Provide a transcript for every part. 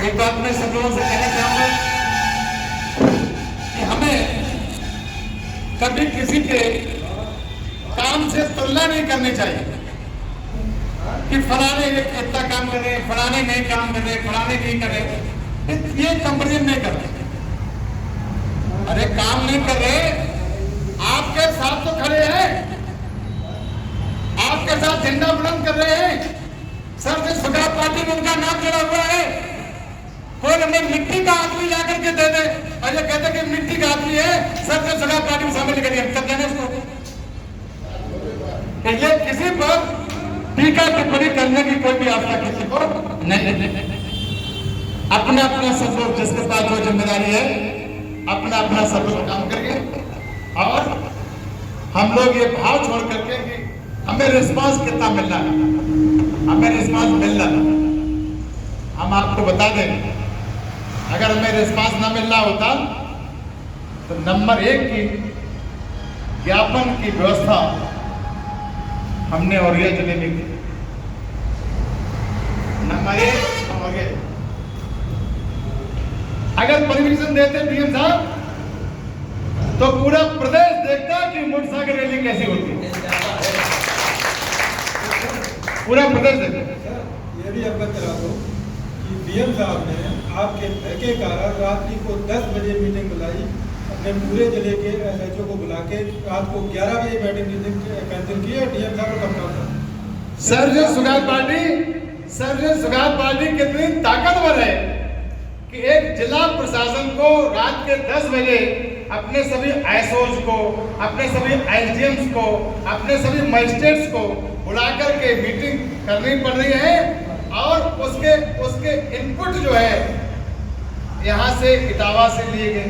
एक बात मैं सब लोगों से कहना चाहूंगा कि हमें कभी किसी के काम से तुलना नहीं करनी चाहिए कि फलाने इतना काम कर रहे, फलाने नहीं काम कर रहे, फलाने नहीं कर रहे। ये कंपेरिजन नहीं कर रहे। अरे काम नहीं कर रहे, आपके साथ तो खड़े हैं, आपके साथ झंडा बुलंद कर रहे हैं। सर्व सुधा पार्टी में उनका नाम जुड़ा हुआ है। कोई हमें मिट्टी का आदमी जाकर के दे दे और ये कहते कि मिट्टी का आदमी है, सर्व सुधा पार्टी में शामिल करिए, तब जाने उसको ये किसी पर टीका टिप्पणी करने की कोई भी आवश्यकता किसी को नहीं। अपना अपना सब लोग जिसके पास जो जिम्मेदारी है, अपना अपना सब लोग काम करिए और हम लोग ये भाव छोड़ करके कि हमें रिस्पांस कितना मिलना है, हमें रिस्पांस मिलना है। हम आपको बता दें, अगर हमें रिस्पांस ना मिलना होता तो नंबर 1 की ज्ञापन की व्यवस्था हमने औरैया जिले में की। नंबर 1 अगर परमिशन देते डीएम साहब तो पूरा प्रदेश देखता कि मोटरसाइकिल रैली कैसी होती है, पूरा प्रदेश देखता। ये भी अवगत करा दो कि डीएम साहब ने आपके घर के कारण रात्रि को 10 बजे मीटिंग बुलाई, अपने पूरे जिले के एसएचओ को बुला के रात को 11 बजे मीटिंग कैंसिल की है। डीएम साहब का कम था। सर्वजन सुगात पार्टी कितनी ताकतवर है कि एक जिला प्रशासन को रात के 10 बजे अपने सभी आईएसओज को, अपने सभी एसडीएम्स को, अपने सभी मजिस्ट्रेट्स को बुलाकर के मीटिंग करनी पड़ रही है और उसके इनपुट जो है यहाँ से इटावा से लिए गए,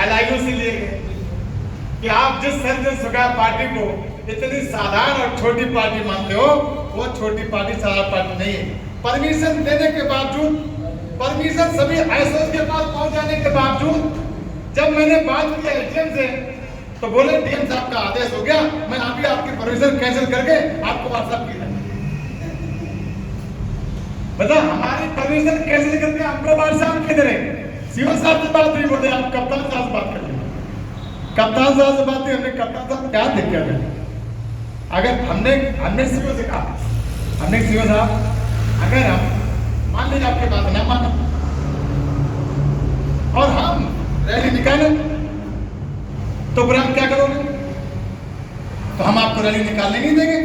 एलआईयू से लिए गए कि आप जिस सर्वजन सुगात पार्टी को इतनी साधारण और छोटी पार्टी मानते हो, वो छोटी पार्टी साधारण पार्टी नहीं है। परमिशन देने के बावजूद, परमिशन सभी आईएसओ के पास पहुंच जाने के बावजूद जब मैंने बात की एसडीएम से तो बोले डीएम साहब का आदेश हो गया, मैं अभी आपकी परमिशन कैंसिल करके आपको व्हाट्सएप किया। बता, हमारी परमिशन कैंसिल करके आपको व्हाट्सएप किधर है? सीओ साहब से बात नहीं, बोलते आप कप्तान साहब से बात कर लीजिए। कप्तान साहब से बात नहीं, हमने कप्तान साहब क्या दिक्कत है? अगर हमने सीओ से कहा, हमने सीओ साहब अगर हम मान लीजिए आपकी बात ना माना और हम रैली निकाले तो फिर आप क्या करोगे? तो हम आपको रैली निकालने नहीं देंगे।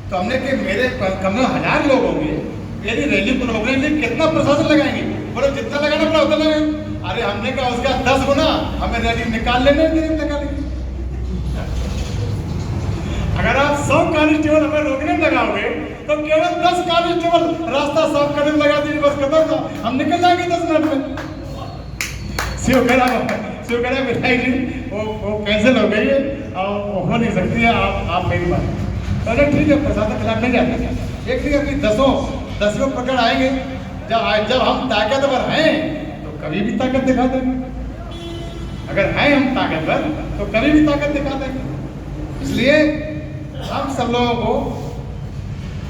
तो हमने कि मेरे कम से 1000 लोग होंगे, मेरी रैली को रोकने के लिए कितना प्रशासन लगाएंगे? बोलो जितना लगाना पड़ा उतना लगाएंगे। अरे हमने कहा उसका 10 गुना हमें रैली निकाल लेने निकालेंगे। अगर आप 100 कांस्टेबल हमें रोकने लगाओगे तो केवल 10 कांस्टेबल रास्ता साफ करने लगा दीजिए, बस खत्म था, हम निकल जाएंगे 10 मिनट में। शिव करा मिठाई जी वो कैंसिल हो गई है और हो नहीं सकती है, आप मेरी बात। अरे ठीक है, प्रशासन के खिलाफ नहीं जाते, एक अपनी 10 लोग पकड़ आएंगे। जब हम ताकतवर हैं तो कभी भी ताकत दिखा देंगे, अगर हैं हम ताकतवर तो कभी भी ताकत दिखा देंगे। इसलिए हम सब लोगों को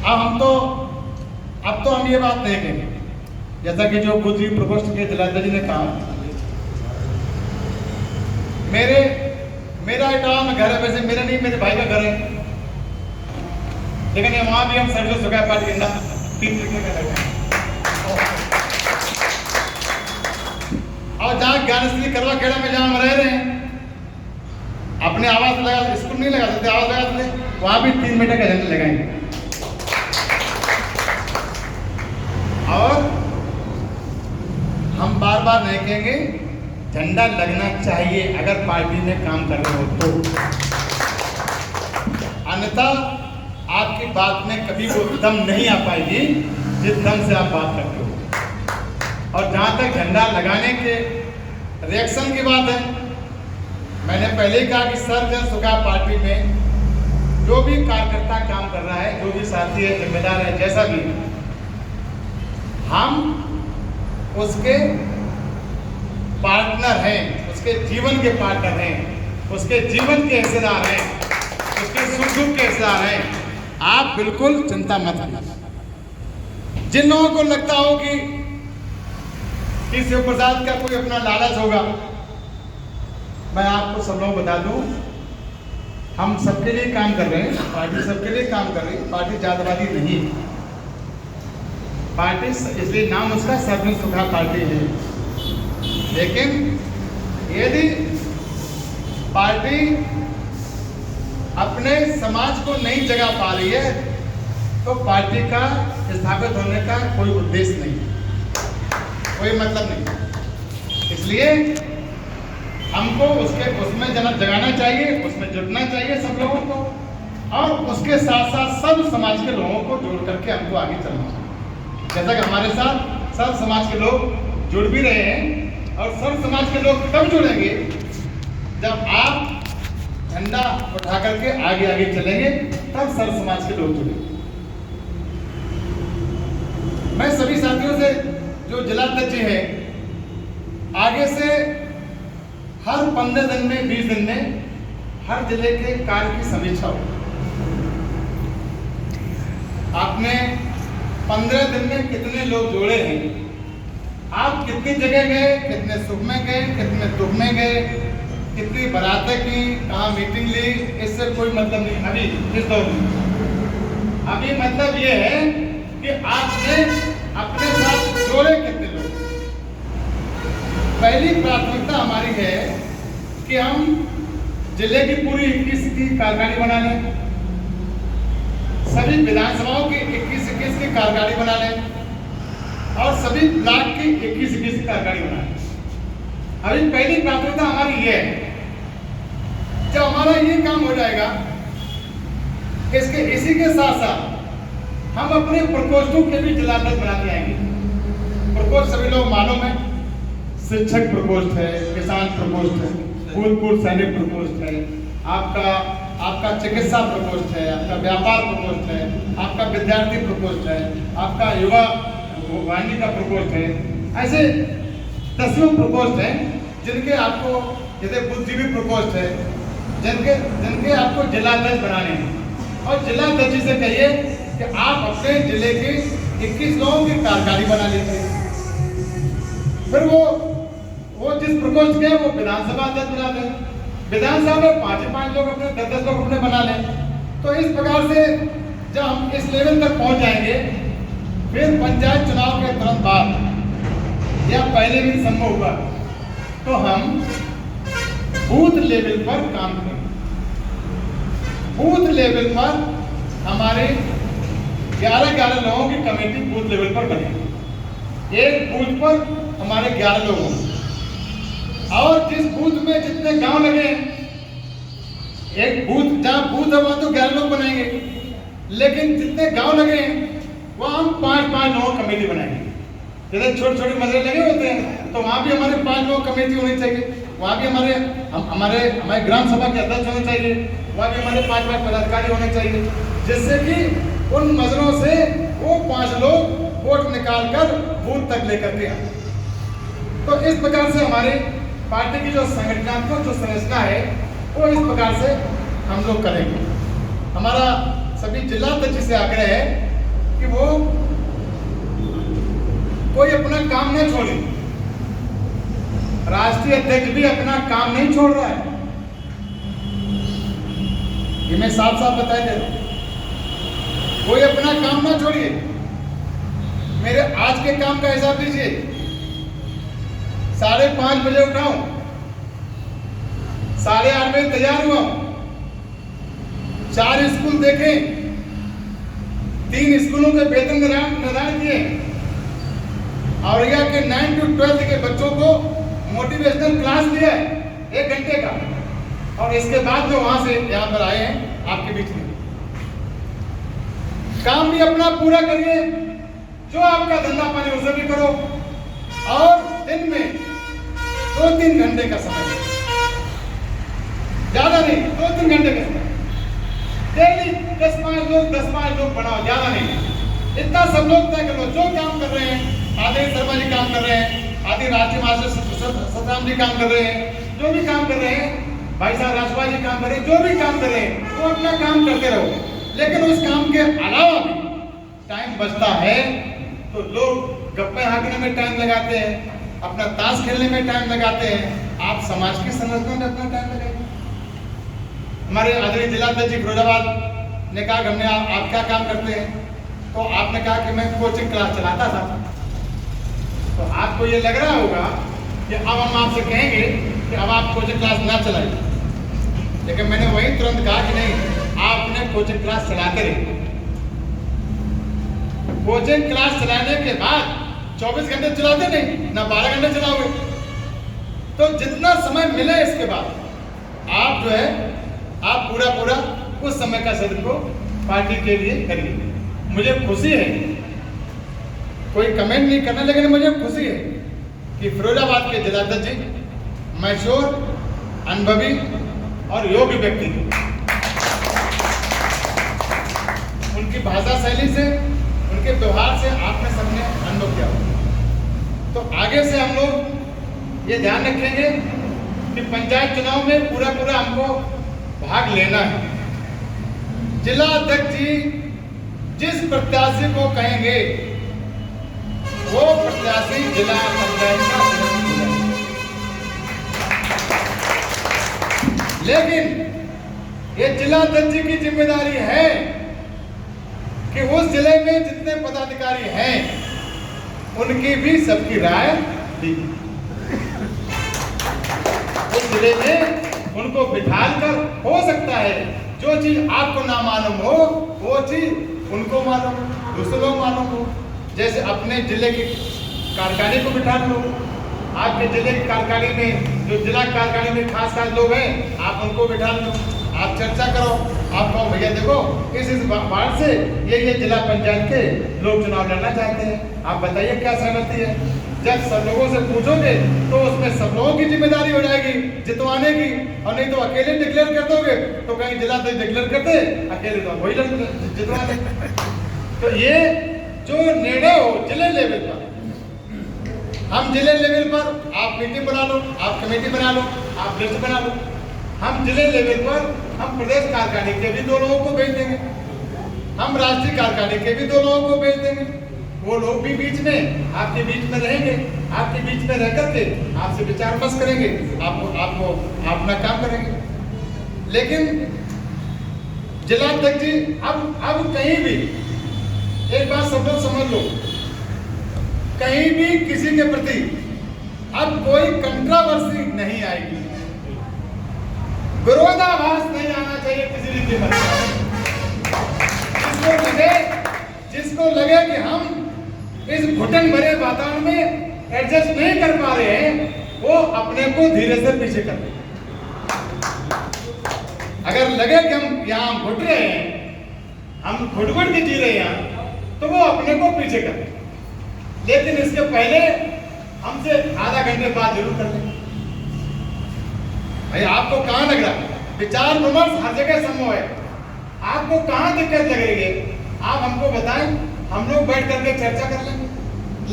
अब तो हम ये बात नहीं कहेंगे, जैसा कि जो बुद्धि प्रकोष्ठ के जिलाधिकारी जी ने कहा, मेरा इटावा में घर है, वैसे मेरा नहीं, मेरे भाई का घर है, लेकिन वहां भी हम सर्वजन सुगात पार्टी के नाम 3 तरीके का लगे और जहाँ ज्ञानश्री करवा खेड़ा में जहाँ हम रह रहे हैं, अपने आवाज लगा, स्कूल नहीं लगा सकते, आवाज लगा सकते, वहां भी 3 मीटर का झंडा लगाएंगे। और हम बार बार नहीं कहेंगे, झंडा लगना चाहिए अगर पार्टी में काम कर रहे हो तो, अन्यथा आपकी बात में कभी वो दम नहीं आ पाएगी जिस दम से आप बात करते हो। और जहां तक झंडा लगाने के रिएक्शन की बात है, मैंने पहले ही कहा कि सर्वजन सुगात पार्टी में जो भी कार्यकर्ता काम कर रहा है, जो भी साथी है, जिम्मेदार है, जैसा भी, हम उसके पार्टनर हैं, उसके जीवन के पार्टनर हैं, उसके जीवन के हिस्सेदार हैं, उसके सुख दुख के हिस्सेदार हैं। आप बिल्कुल चिंता मत करिए। जिन लोगों को लगता हो कि कि शिव प्रसाद का कोई अपना लालच होगा। मैं आपको सब लोग बता दूं, हम सबके लिए काम कर रहे हैं, पार्टी सबके लिए काम कर रही है, पार्टी जातवादी नहीं है। पार्टी इसलिए नाम उसका सर्व सुखा पार्टी है। लेकिन यदि पार्टी अपने समाज को नहीं जगा पा रही है तो पार्टी का स्थापित होने का कोई उद्देश्य नहीं, कोई मतलब नहीं। इसलिए हमको उसमें जगाना चाहिए, उसमें जुटना चाहिए सब लोगों को, और उसके साथ साथ सब समाज के लोगों को जोड़ करके हमको आगे चलना चाहिए। जैसा कि हमारे साथ सब समाज के लोग जुड़ भी रहे हैं, और सब समाज के लोग तब जुड़ेंगे जब आप झंडा उठा करके आगे आगे चलेंगे, तब सर्व समाज के लोग जुड़ेंगे। मैं सभी साथियों से, जो जिला अध्यक्ष है, आगे से हर 15 दिन में 20 दिन में हर जिले के कार्य की समीक्षा हो। आपने 15 दिन में कितने लोग जोड़े हैं, आप कितनी जगह गए, कितने सुख में गए, कितने दुख में गए, कितनी बारातें की, कहाँ मीटिंग ली, इससे कोई मतलब नहीं अभी इस दौर में। अभी मतलब ये है कि आपने अपने साथ जोड़े कितने लोग। पहली प्राथमिकता हमारी है कि हम जिले की पूरी 21 की कार्यकारिणी बना लें, सभी विधानसभाओं की 21 की कार्यकारिणी बना लें, और सभी ब्लॉक की 21 की कार्यकारिणी बना लें। अभी पहली प्राथमिकता हमारी ये है। जब हमारा ये काम हो जाएगा, इसी के साथ साथ हम अपने प्रकोष्ठों के भी जिलाध्यक्ष बनाते आएंगे। प्रकोष्ठ सभी लोग मालूम है, शिक्षक प्रकोष्ठ है, किसान प्रकोष्ठ है, भूतपूर्व सैनिक प्रकोष्ठ है, आपका चिकित्सा प्रकोष्ठ है, आपका व्यापार प्रकोष्ठ है, आपका विद्यार्थी प्रकोष्ठ है, आपका युवा वाहिनी का प्रकोष्ठ है। ऐसे 10 प्रकोष्ठ हैं जिनके आपको, जैसे बुद्धिजीवी प्रकोष्ठ है, जिनके आपको जिलाध्यक्ष बनाने हैं। और जिलाध्यक्ष से कहिए कि आप अपने जिले के 21 लोगों की कार्यकारिणी बना लीजिए। फिर वो जिस प्रकोष्ठ के वो विधानसभा अध्यक्ष बना लें, विधानसभा में 5 लोग अपने 10 लोग अपने बना लें। तो इस प्रकार से जब हम इस लेवल तक पहुंच जाएंगे, फिर पंचायत चुनाव के तुरंत बाद या पहले भी संभव हुआ तो हम बूथ लेवल पर काम करें। बूथ लेवल पर हमारे 11 लोगों की कमेटी बूथ लेवल पर बनेगी। एक बूथ पर हमारे 11 लोग होंगे, और जिस बूथ में जितने गांव लगे, एक बूथ जहां बूथ है वहां तो 11 लोग बनाएंगे, लेकिन जितने गांव लगे वहां हम 5 लोगों कमेटी बनाएंगे। जैसे छोटे मसले लगे होते हैं तो वहां भी हमारे 5 लोग कमेटी होनी चाहिए, वहां भी हमारे ग्राम सभा के अध्यक्ष होने चाहिए, वहां भी हमारे 5 पदाधिकारी होने चाहिए, जिससे कि उन मसलों से वो 5 लोग वोट निकाल कर बूथ तक लेकर के आए। तो इस प्रकार से हमारे पार्टी की जो संगठनात्मक जो संरचना है वो इस प्रकार से हम लोग करेंगे। हमारा सभी जिला अध्यक्ष से आग्रह है कि वो कोई अपना काम न छोड़े। राष्ट्रीय अध्यक्ष भी अपना काम नहीं छोड़ रहा है, ये मैं साफ बता दे रहा हूं। कोई अपना काम ना छोड़िए। मेरे आज के काम का हिसाब लीजिए। 5:30 बजे उठाऊं, 8:30 बजे तैयार हुआ, 4 स्कूल देखे, 3 स्कूलों के वेतन निर्धारित किए, और यहाँ के 9 to 12 के बच्चों को मोटिवेशनल क्लास दिया है 1 घंटे का, और इसके बाद जो वहां से यहाँ पर आए हैं आपके बीच में। काम भी अपना पूरा करिए, जो आपका धंधा पानी उसे भी करो, और दिन में 2-3 घंटे का समय, ज्यादा नहीं, 2-3 घंटे का समय डेली 10-5 लोग बनाओ, ज्यादा नहीं, इतना सब लोग तय करो। जो काम कर रहे हैं, आदि शर्मा जी काम कर रहे हैं, आदि राष्ट्रीय महासचिव सतराम जी काम कर रहे हैं, जो भी काम कर रहे हैं, भाई साहब राजपाल जी काम कर रहे हैं, जो भी काम कर रहे हैं, वो अपना काम करते रहो। लेकिन उस काम के अलावा भी टाइम बचता है तो लोग गप्पे हाँकने में टाइम लगाते हैं, अपना ताश खेलने में टाइम लगाते हैं, आप समाज की संरचना में अपना टाइम लगाइए। हमारे आदरणीय जिलाध्यक्ष जी फिरोजाबाद ने कहा कि हमने आप क्या काम करते हैं, तो आपने कहा कि मैं कोचिंग क्लास चलाता था। तो आपको ये लग रहा होगा कि अब हम आपसे कहेंगे कि अब आप कोचिंग क्लास ना चलाइए, लेकिन मैंने वही तुरंत कहा कि नहीं, आपने कोचिंग क्लास चलाते रहिए। कोचिंग क्लास चलाने के बाद 24 घंटे चलाते नहीं ना, 12 घंटे चलाओगे। तो जितना समय मिले इसके बाद आप जो है आप पूरा उस समय का सदुपयोग पार्टी के लिए करिए। मुझे खुशी है, कोई कमेंट नहीं करना, लेकिन मुझे खुशी है कि फिरोजाबाद के जिलाध्यक्ष जी मैच्योर, अनुभवी और योग्य व्यक्ति, उनकी भाषा शैली से, उनके व्यवहार से आपने सबने अनुभव किया। तो आगे से हम लोग ये ध्यान रखेंगे कि पंचायत चुनाव में पूरा हमको भाग लेना है। जिला अध्यक्ष जी जिस प्रत्याशी को कहेंगे वो प्रत्याशी जिला पंचायत का सदस्य है। लेकिन ये जिला अध्यक्ष जी की जिम्मेदारी है कि उस जिले में जितने पदाधिकारी हैं उनकी भी सबकी राय ली, उस जिले में उनको बिठाल कर, हो सकता है जो चीज आपको ना मालूम हो वो चीज उनको मालूम हो, दूसरे लोग मालूम हो। जैसे अपने जिले की कार्यकारिणी को बिठा लो, आपके जिले की कार्यकारिणी में जो जिला कार्यकारिणी में खास लोग हैं आप उनको बिठा लो, आप चर्चा करो, आप कहो भैया देखो इस वार्ड से ये जिला पंचायत के लोग चुनाव लड़ना चाहते हैं, आप बताइए क्या सहमति है। जब सब लोगों से पूछोगे तो उसमें सब लोगों की जिम्मेदारी हो जाएगी जितवाने की, और नहीं तो अकेले डिक्लेयर कर दोगे तो कहीं जिला तो डिक्लेयर करते, अकेले तो वही जितवा दे। तो ये जो निर्णय हो जिले लेवल पर, हम जिले लेवल पर आप मीटिंग बना लो, आप कमेटी बना लो, आप लिस्ट बना लो। हम जिले लेवल पर हम प्रदेश कार्यकारिणी के भी 2 लोगों को भेज देंगे, हम राष्ट्रीय कार्यकारिणी के भी 2 लोगों को भेज देंगे। वो लोग भी बीच में आपके बीच में रहेंगे, आपके बीच में रह करके आपसे विचार विमर्श करेंगे, आपको अपना काम करेंगे। लेकिन जिलाध्यक्ष जी अब कहीं भी एक बात सब लोग समझ लो, कहीं भी किसी के प्रति अब कोई कंट्रोवर्सी नहीं आएगी, विरोधाभास नहीं आना चाहिए किसी भी कीमत पर। जिसको लगे कि हम इस घुटन भरे वातावरण में एडजस्ट नहीं कर पा रहे हैं वो अपने को धीरे से पीछे कर ले। अगर लगे कि हम यहाँ घुट रहे हैं, हम घुट के जी रहे हैं, तो वो अपने को पीछे कर ले। लेकिन इसके पहले हमसे आधा घंटे बाद जरूर कर ले। भाई आपको कहाँ लग रहा है, विचार विमर्श हर जगह संभव है, आपको कहाँ दिक्कत लग रही है आप हमको बताएं, हम लोग बैठ करके चर्चा कर लेंगे।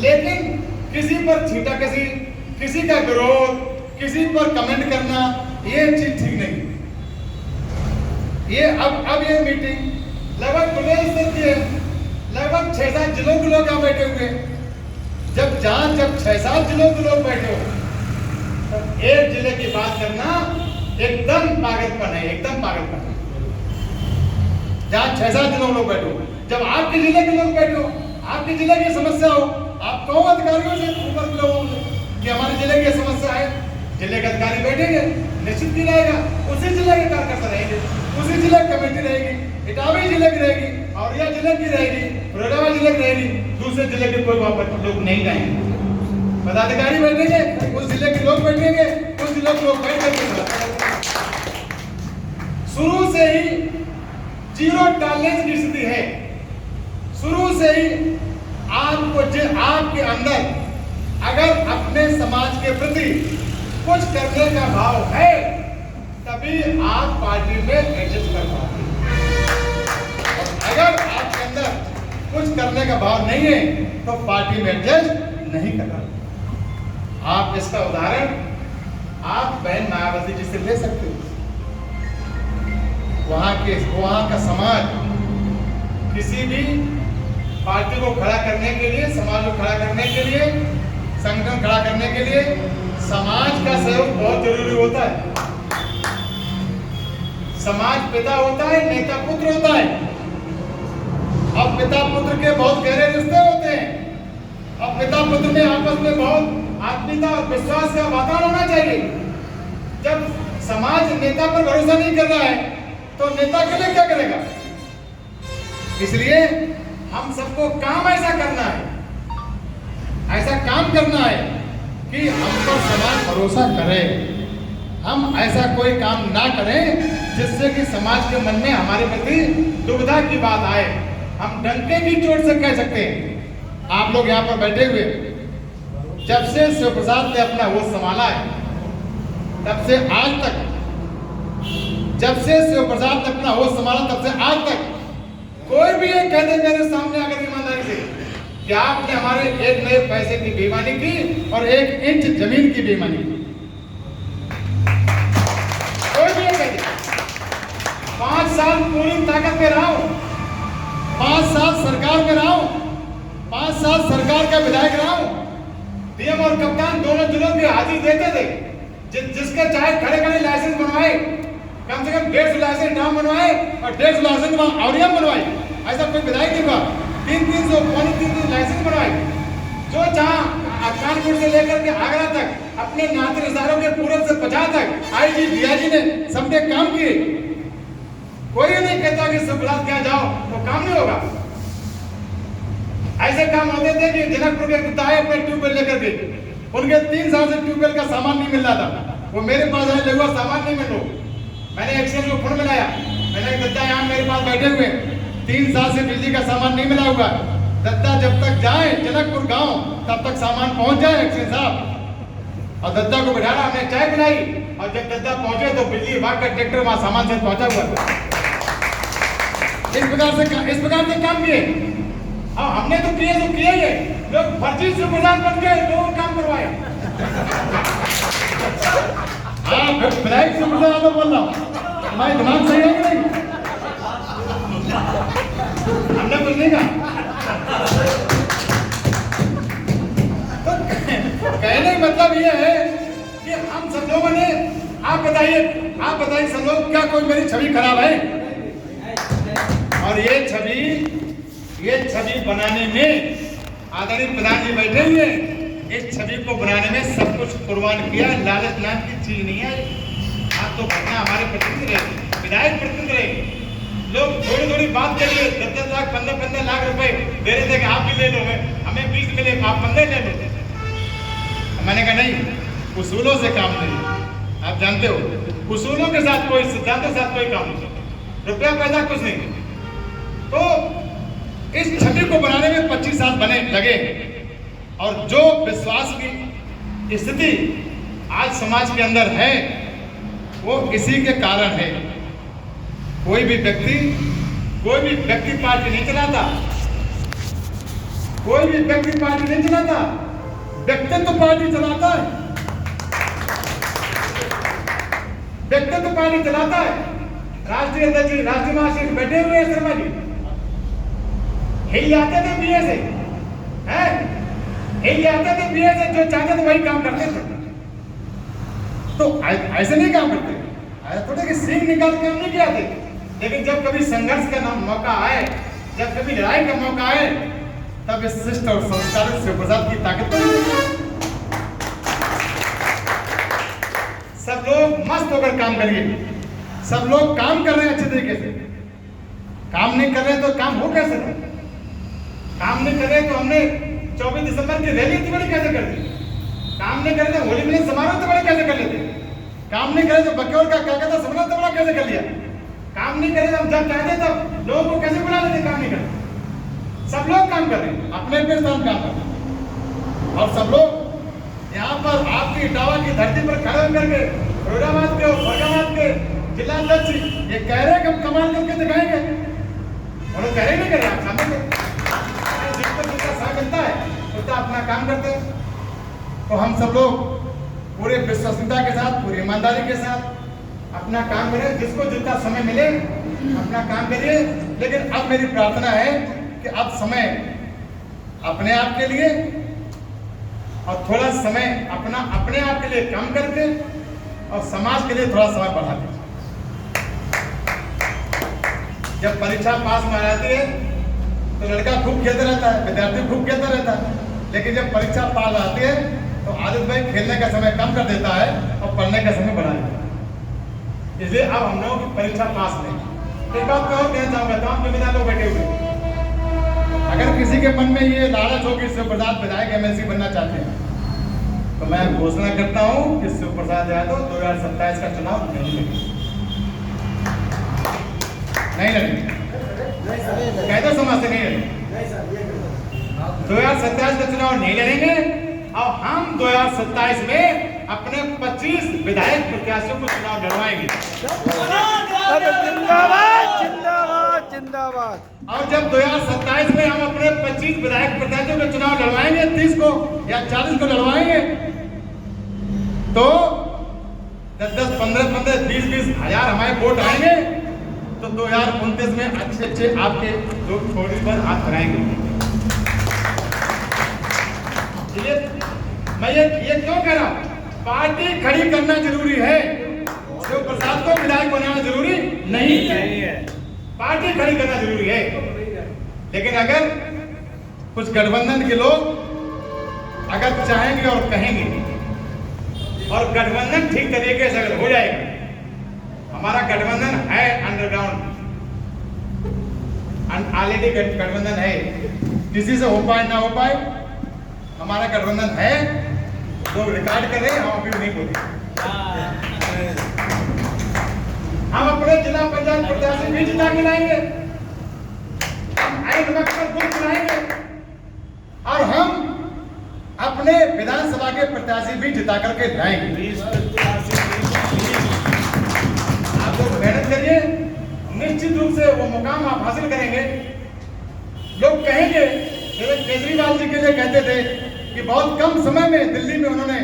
लेकिन किसी पर छीटा कसी, किसी का विरोध, किसी पर कमेंट करना, ये चीज ठीक नहीं। ये अब ये मीटिंग लगभग प्रदेश स्तर की है, लगभग 6-7 जिलों के लोग यहाँ बैठे हुए हैं। जब 6-7 जिलों के लोग बैठे हो तो एक जिले की बात करना एकदम पागलपन है, एकदम पागलपन है। जहाँ 6-7 जिलों लोग बैठो, जब आपके जिले के लोग बैठो, आपके जिले की समस्या हो, आप कहो अधिकारियों से, ऊपर के लोगों से कि हमारे जिले की समस्या है, जिले के अधिकारी बैठेंगे, निश्चित की जाएगा, उसी जिले के कार्यकर्ता रहेंगे, उसी जिले की कमेटी रहेगी, इटावी जिले की रहेगी, औरैया जिले की रहेगी, फिरोजाबाद जिले की रहेगी, दूसरे जिले के कोई वहां पर लोग नहीं जाएंगे। पदाधिकारी बैठेंगे, उस जिले के लोग बैठेंगे, उस जिले के लोग बैठेंगे। शुरू से ही जीरो टॉलरेंस की स्थिति है। शुरू से ही आपके अंदर अगर अपने समाज के प्रति कुछ करने का भाव है तभी आप पार्टी में एडजस्ट कर पाते हैं। और अगर आपके अंदर कुछ करने का भाव नहीं है तो पार्टी में एडजस्ट नहीं करना। आप इसका उदाहरण आप बहन मायावती जी से ले सकते हो। वहां का समाज किसी भी पार्टी को खड़ा करने के लिए, समाज को खड़ा करने के लिए संगठन खड़ा करने के लिए समाज का सहयोग बहुत जरूरी होता है। समाज पिता होता है, नेता पुत्र होता है। अब पिता पुत्र के बहुत गहरे रिश्ते होते हैं। अब पिता पुत्र में आपस में बहुत आत्मीयता और विश्वास का वातावरण होना चाहिए। जब समाज नेता पर भरोसा नहीं कर रहा है तो नेता के लिए क्या करेगा? इसलिए हम सबको काम ऐसा करना है, ऐसा काम करना है कि हम पर समाज भरोसा करे। हम ऐसा कोई काम ना करें जिससे कि समाज के मन में हमारे प्रति दुविधा की बात आए। हम डंके की चोट से कह सकते हैं। आप लोग यहाँ पर बैठे हुए, जब से शिव प्रसाद ने अपना होश संभाला है तब से आज तक, जब से शिव प्रसाद ने अपना होश संभाला तब से आज तक कोई भी ये कह दे मेरे सामने आकर ईमानदारी से कि आपने हमारे एक नए पैसे की बेईमानी की और 1 इंच जमीन की बेईमानी की, कोई भी ये कह दे। 5 साल पूरी ताकत में रहा हूं, 5 साल सरकार में रहा हूं, 5 साल सरकार का विधायक रहा हूं। डीएम और कप्तान दोनों जिलों की हाजिरी देते थे। जिसके चाहे खड़े खड़े लाइसेंस बनवाए, कम से कम 150 लाइसेंस डाम बनवाए और 150 लाइसेंस ऑडियम बनवाए। ऐसा कोई विधायक नहीं हुआ। 300 पौने 300 लाइसेंस बनवाए। जो जहां कानपुर से लेकर के आगरा तक अपने नाते रिश्तेदारों के पूरब से 50 तक आईजी डीआईजी ने सबने काम किए। कोई नहीं कहता कि सब बुला के जाओ तो काम नहीं होगा। ऐसे काम होते थे कि जनकपुर के कुत्ता है अपने ट्यूबवेल लेकर के, उनके 3 साल से ट्यूबवेल का सामान नहीं मिल रहा था। वो मेरे पास आए, लगवा सामान नहीं मिल रहा। मैंने एक्सचेंज को फोन मिलाया, मैंने दत्ता यहाँ मेरे पास बैठे हुए 3 साल से बिजली का सामान नहीं मिला हुआ। दत्ता जब तक जाए जनकपुर गांव तब तक सामान पहुंच जाए एक्सचेंज साहब। और दत्ता को बिठाया, हमने चाय पिलाई और जब दत्ता पहुंचे तो बिजली विभाग का ट्रैक्टर वहां सामान से पहुंचा हुआ था। इस प्रकार से काम किए। हाँ, हमने तो किए ही है। लोग फर्जी से प्रधान बन गए, लोगों काम करवाए। हाँ, विधायक से प्रधान तो बोल रहा हूँ, हमारे दिमाग सही है कि नहीं? हमने कुछ नहीं कहा। तो कहने का मतलब ये है कि हम सब लोगों ने, आप बताइए सब लोग, क्या कोई मेरी छवि खराब है? और ये छवि बनाने में आदरणीय प्रधान जी बैठे हुए, इस छवि को बनाने में सब कुछ कुर्बान किया। लालच नाम की चीज नहीं है। आप तो घटना हमारे प्रतिनिधि रहे, विधायक प्रतिनिधि रहे। लोग थोड़ी बात के लिए 10-10 लाख 15-15 लाख रुपए दे रहे थे कि आप भी ले लो, हमें 20 मिले, आप 15 ले लो। मैंने कहा नहीं, उसूलों से काम नहीं। आप जानते हो उसूलों के साथ कोई, सिद्धांतों के साथ कोई काम नहीं, रुपया पैसा कुछ नहीं। तो इस छवि को बनाने में 25 साल बने लगे। और जो विश्वास की स्थिति आज समाज के अंदर है वो इसी के कारण है। कोई भी व्यक्ति पार्टी नहीं चलाता, कोई भी व्यक्ति पार्टी नहीं चलाता, व्यक्तित्व पार्टी चलाता है। व्यक्तित्व पार्टी चलाता है। राष्ट्रीय अध्यक्ष, राष्ट्रीय महासचिव बैठे हुए हैं शर्मा जी, हिल जाते थे बीए से, हिल जाते थे बीए से, जो चाहते थे वही काम करते थे। तो ऐसे नहीं काम करते, ऐसा थोड़ा कि सींग निकाल के काम नहीं किया थे। लेकिन जब कभी संघर्ष का मौका आए, जब कभी लड़ाई का मौका आए, तब इस शिष्ट और संस्कारित शिव प्रसाद की ताकत सब लोग मस्त होकर काम करिए। सब लोग काम कर रहे हैं अच्छे तरीके से। काम नहीं कर रहे तो काम हो कैसे? काम नहीं कर रहे तो हमने 24 दिसंबर की रैली इतनी बड़ी कैसे कर दी? काम नहीं कर रहे तो होली मिलन समारोह इतने बड़े कैसे कर लेते? काम नहीं करे तो बक्योर का क्या कहता सम्मेलन इतना बड़ा कैसे कर लिया? काम नहीं करे तो हम जब चाहते तब लोगों को कैसे बुला लेते? काम नहीं करते। सब लोग काम कर रहे हैं, अपने स्थान काम कर रहे हैं। और सब लोग यहाँ पर आपकी इटावा की धरती पर खड़े होकर के फिरोजाबाद के और फरगाबाद के जिला अध्यक्ष ये कह रहे हैं कि हम कमाल करके दिखाएंगे। और वो कह रहे नहीं कर रहे, आप सामने जितना साथ मिलता है उतना अपना काम करते हैं। तो हम सब लोग पूरे विश्वसनीयता के साथ, पूरी ईमानदारी के साथ अपना काम करें। जिसको जितना समय मिले अपना काम करिए। लेकिन अब मेरी प्रार्थना है कि अब समय अपने आप के लिए और थोड़ा समय अपने आप के लिए कम करके और समाज के लिए थोड़ा समय बढ़ा दें। जब परीक्षा पास में आ जाती है तो लड़का खूब खेलता रहता है, विद्यार्थी खूब खेलता रहता है, लेकिन जब परीक्षा पास आती है तो आदित्य भाई खेलने का समय कम कर देता है और पढ़ने का समय बढ़ा देता है। इसलिए अब हम लोगों की परीक्षा पास नहीं। एक बात मैं और कहना चाहूंगा, तमाम जिम्मेदार लोग बैठे हुए, अगर किसी के मन में ये लालच हो कि शिव प्रसाद विधायक एमएलसी बनना चाहते हैं तो मैं घोषणा करता हूँ कि शिव प्रसाद यादव 2027 का चुनाव नहीं लड़ेंगे। नहीं लड़ेंगे, कहते समाज से नहीं लड़ेंगे। 2027 का चुनाव नहीं लड़ेंगे और हम 2027 में अपने 25 विधायक प्रत्याशियों को चुनाव लड़वाएंगे। जिंदाबाद जिंदाबाद जिंदाबाद। और जब 2027 में हम अपने 25 विधायक प्रत्याशियों के चुनाव लड़वाएंगे, 30 को या 40 को लड़वाएंगे, तो 10-10, 15-15, 20-20 हजार हमारे वोट आएंगे तो 2029 में अच्छे आपके लोग थोड़ी पर हाथ लगाएंगे। मैं ये क्यों कह रहा हूं? पार्टी खड़ी करना जरूरी है, शिव प्रसाद को विधायक बनाना जरूरी नहीं है। पार्टी खड़ी करना जरूरी है, लेकिन अगर कुछ गठबंधन के लोग अगर चाहेंगे और कहेंगे और गठबंधन ठीक तरीके से अगर हो जाएगा, हमारा गठबंधन है अंडरग्राउंड, ऑलरेडी गठबंधन है, किसी से हो पाए ना हो पाए हमारा गठबंधन है। तो रिकॉर्ड कर रहे हैं, हम अभी नहीं बोले। हम अपने जिला पंचायत प्रत्याशी भी जिता के लाएंगे, हम लाएंगे और हम अपने विधानसभा के प्रत्याशी भी जिता करके लाएंगे। आप लोग मेहनत करिए, निश्चित रूप से वो मुकाम आप हासिल करेंगे। लोग कहेंगे, केजरीवाल जी के लिए कहते थे कि बहुत कम समय में दिल्ली में उन्होंने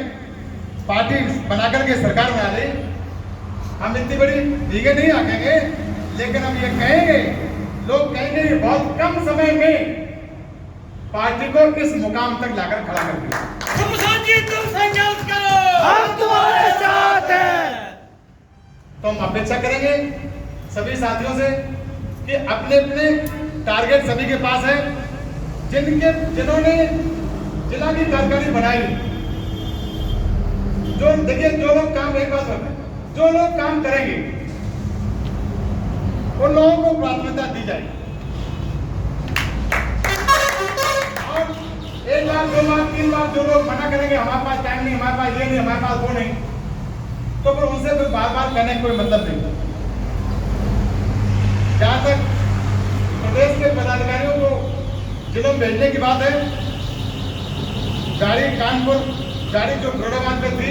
पार्टी बनाकर के सरकार बना ली। हम इतनी बड़ी चीजें नहीं आकेंगे, लेकिन हम ये कहेंगे, लोग कहेंगे कि बहुत कम समय में पार्टी को इस मुकाम तक लाकर खड़ा कर दिया। तुम संकल्प करो, हम तुम्हारे साथ हैं। तो हम अपेक्षा करेंगे सभी साथियों से कि अपने अपने टारगेट सभी के पास है। जिन्होंने जिला की कार्यकारिणी बनाई, जो देखिए जो लोग काम, एक बात बताएं, जो लोग काम करेंगे उन लोगों को प्राथमिकता दी जाएगी। और 1 बार 2 बार 3 बार जो लोग मना करेंगे, हमारे पास टाइम नहीं, हमारे पास ये नहीं, हमारे पास वो नहीं, तो फिर उनसे फिर बार बार कहने का कोई मतलब नहीं। जहां तक प्रदेश के पदाधिकारियों को जिलों में भेजने की बात है, गाड़ी कानपुर गाड़ी जो बड़ौदा पे थी,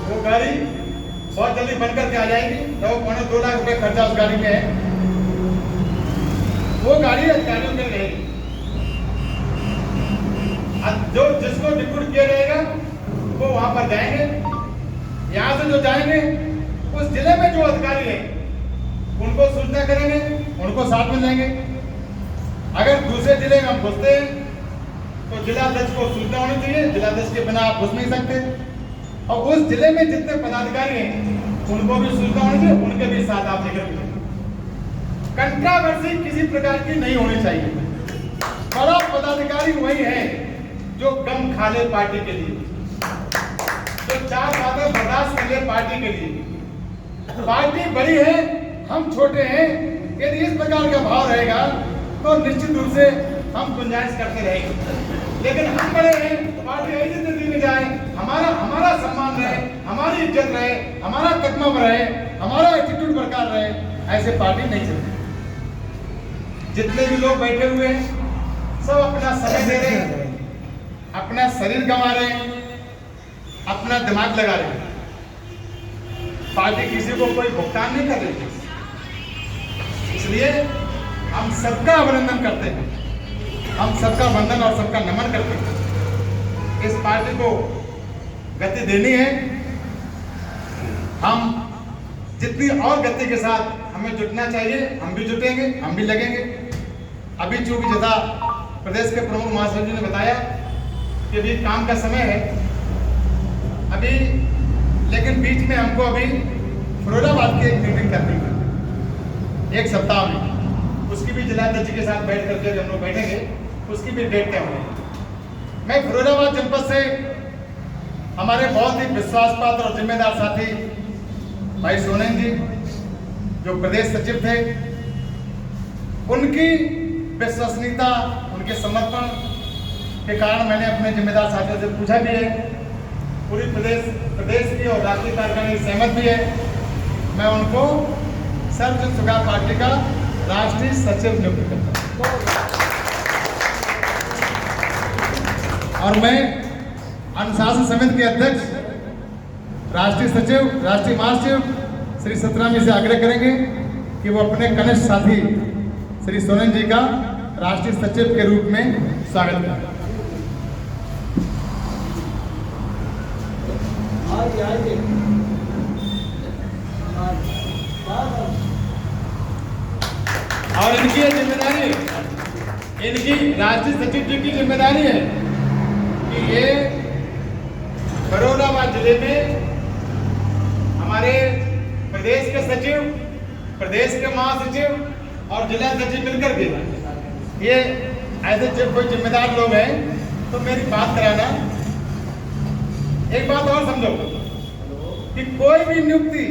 वो गाड़ी बहुत जल्दी बन करके आ जाएगी। तो 2.25 लाख रुपए खर्चा उस गाड़ी में है, वो गाड़ी अधिकारियों के लिए जो जिसको डिप्यूट किया जाएगा वो वहां पर जाएंगे। यहाँ से जो जाएंगे उस जिले में जो अधिकारी है उनको सूचना करेंगे, उनको साथ में लेंगे। अगर दूसरे जिले में हम घुसते हैं तो जिलाध्यक्ष को सूचना होनी चाहिए, जिलाध्यक्ष के बिना आप घुस नहीं सकते। और उस जिले में जितने पदाधिकारी हैं उनको भी सूचना होनी चाहिए, उनके भी साथ आप लेकर कंट्रावर्सी किसी प्रकार की नहीं होनी चाहिए। बड़ा पदाधिकारी वही है जो गम खा ले पार्टी के लिए, जो 4 बातें बर्दाश्त कर ले पार्टी के लिए। पार्टी बड़ी है, हम छोटे हैं। यदि इस प्रकार का भाव रहेगा तो निश्चित रूप से हम गुंजाइश करते रहेंगे। लेकिन हम बड़े हैं, पार्टी ऐसी स्थिति में जाए, हमारा सम्मान रहे, हमारी इज्जत रहे, हमारा तकमा रहे, हमारा एटीट्यूड बरकरार रहे, ऐसे पार्टी नहीं चलती। जितने भी लोग बैठे हुए हैं सब अपना समय दे रहे हैं, अपना शरीर गंवा रहे हैं, अपना दिमाग लगा रहे हैं। पार्टी किसी को कोई भुगतान नहीं कर रही। इसलिए हम सबका अभिनंदन करते हैं, हम सबका वंदन और सबका नमन करते हैं। इस पार्टी को गति देनी है। हम जितनी और गति के साथ हमें जुटना चाहिए, हम भी जुटेंगे, हम भी लगेंगे। अभी चूंकि जैसा प्रदेश के प्रमुख महासचिव जी ने बताया कि अभी काम का समय है अभी, लेकिन बीच में हमको अभी फिरोजाबाद की एक मीटिंग करनी है 1 सप्ताह में, उसकी भी जिलाध्यक्ष के साथ बैठ करके हम लोग बैठेंगे, उसकी भी डेट तय होगी। मैं फिरोजाबाद जनपद से हमारे बहुत ही विश्वास पात्र और जिम्मेदार साथी भाई सोनेन जी जो प्रदेश सचिव थे, उनकी विश्वसनीयता, उनके समर्पण के कारण मैंने अपने जिम्मेदार साथियों से पूछा भी है। पूरी प्रदेश की और राष्ट्रीय कार्यकारिणी सहमत भी है। मैं उनको सर्वजन सुखार पार्टी का राष्ट्रीय सचिव नियुक्त करता हूँ और मैं अनुशासन समिति के अध्यक्ष, राष्ट्रीय सचिव, राष्ट्रीय महासचिव श्री सतराम जी से आग्रह करेंगे कि वो अपने कनिष्ठ साथी श्री सोनेन जी का राष्ट्रीय सचिव के रूप में स्वागत करें। और इनकी ये जिम्मेदारी, इनकी राष्ट्रीय सचिव जी की जिम्मेदारी है कि ये फिरोजाबाद जिले में हमारे प्रदेश के सचिव, प्रदेश के महासचिव और जिला सचिव मिलकर के ये ऐसे जब कोई जिम्मेदार लोग हैं तो मेरी बात कराना। एक बात और समझो कि कोई भी नियुक्ति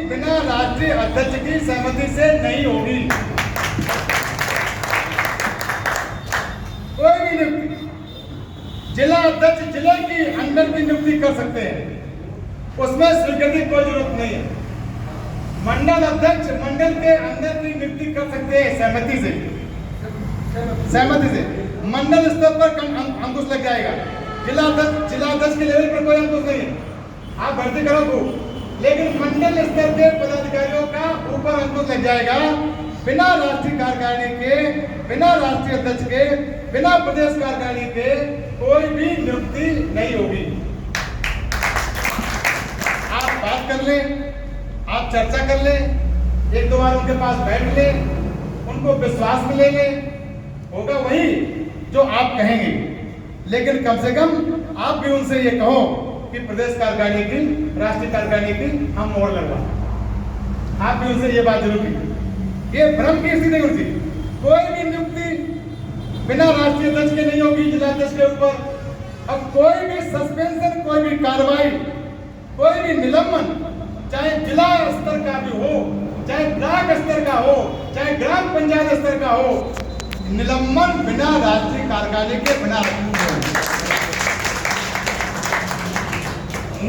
बिना राष्ट्रीय अध्यक्ष की सहमति से नहीं होगी। कोई भी नियुक्ति, जिला अध्यक्ष जिले की अंदर की नियुक्ति कर सकते हैं, उसमें स्वीकृति की कोई जरूरत नहीं है। मंडल अध्यक्ष मंडल के अंदर की नियुक्ति कर सकते हैं सहमति से। मंडल स्तर पर अंकुश लग जाएगा। जिला अध्यक्ष के लेवल पर कोई अंकुश नहीं है, आप भर्ती करो को, लेकिन मंडल स्तर के पदाधिकारियों का ऊपर अंकुश लग जाएगा। बिना राष्ट्रीय कार्यकारिणी के, बिना राष्ट्रीय अध्यक्ष के, बिना प्रदेश कार्यकारिणी के कोई भी नियुक्ति नहीं होगी। आप बात कर ले, आप चर्चा कर ले, 1-2 बार उनके पास बैठ ले, उनको विश्वास में ले ले, होगा वही जो आप कहेंगे। लेकिन कम से कम आप भी उनसे ये कहो कि प्रदेश कार्यकारिणी की, राष्ट्रीय कार्यकारिणी की हम मोहर लगवा। आप भी उनसे ये बात जरूर की। ये भ्रम की स्थिति नहीं होती। कोई भी नियुक्ति बिना राष्ट्रीय अध्यक्ष के नहीं होगी जिला अध्यक्ष के ऊपर। अब कोई भी सस्पेंशन, कोई भी कार्रवाई, कोई भी निलंबन, चाहे जिला स्तर का भी हो, चाहे ब्लॉक स्तर का हो, चाहे ग्राम पंचायत स्तर का हो, निलंबन बिना राष्ट्रीय कार्यकारिणी के बिना